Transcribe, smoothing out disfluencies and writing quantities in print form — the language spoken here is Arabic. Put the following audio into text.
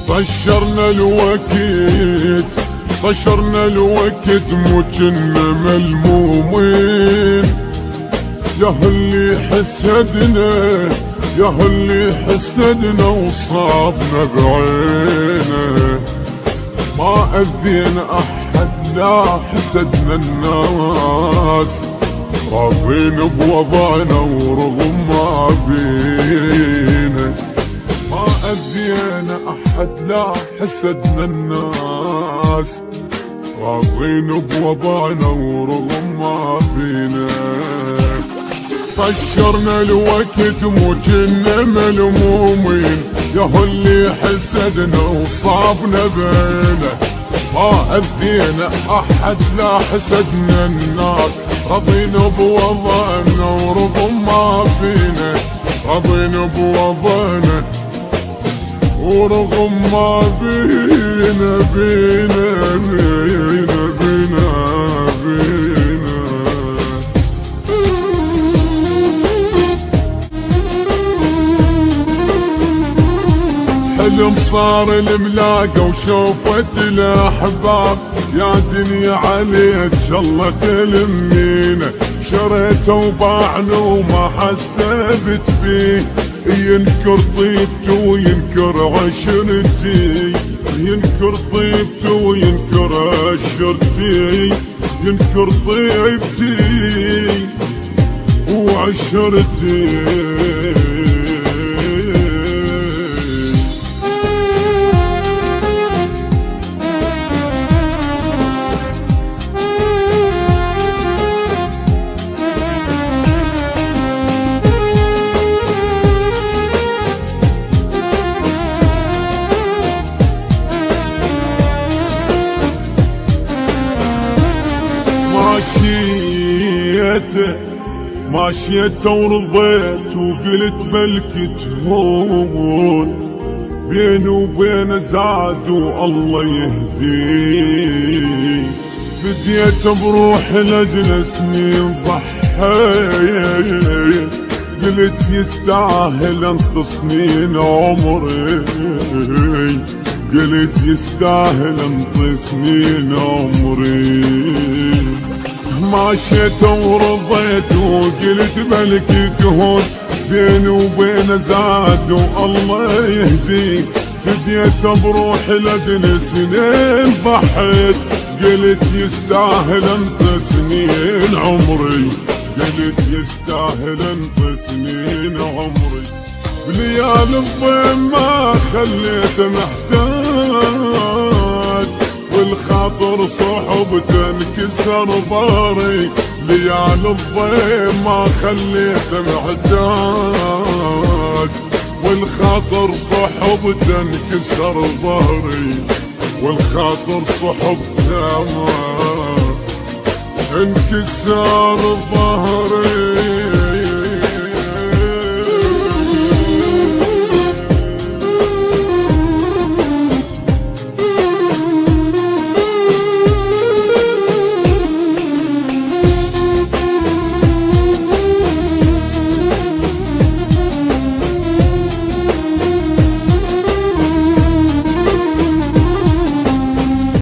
طشرنا الوقت مو كنا ملمومين. ياهاللي حسدنا وصابنا بعينه. ما أذينا أحد لا حسدنا الناس، راضين بوضعنا ورغم ما بينا. ما أذينا أحد لا حسدنا الناس، راضين بوضعنا ورغم ما بينا. طشرنا الوقت مو كنا ملمومين. ياهاللي حسدنا وصابنا بينا. ما أذينا أحد لا حسدنا الناس، راضين بوضعنا ورغم ما فينا. راضين بوضعنا ورغم ما بينا بينا بينا بينا بينا. حلم صار الملاقة وشوفت الأحباب. يا دنيا عليك الله تلمينا. شريت وباعنا وما حسبت فيه. ينكر طيبته وينكر عشرتي، ينكر طيبته وينكر عشرتي، ينكر طيبتي وعشرتي. ماشيت ورضيت وقلت بلكي تهون. بيني وبين زاد والله يهدي. بديت بروح لأجل سنين ضحيت. قلت يستاهل انت سنين عمري. قلت يستاهل انت سنين عمري. ماشيت ورضيت وقلت بلكي تهون. بيني وبين زاد والله يهدي. فديت بروحي لأجل سنين ضحيت. قلت يستاهل انت سنين عمري. قلت يستاهل انت سنين عمري. بليالي الضيم ما خليت محتاج، والخاطر صحبته انكسر ظهري. ليالي الضيم ما خليت محتاج، والخاطر صحبته انكسر ظهري. والخاطر صحبته انكسر ظهري.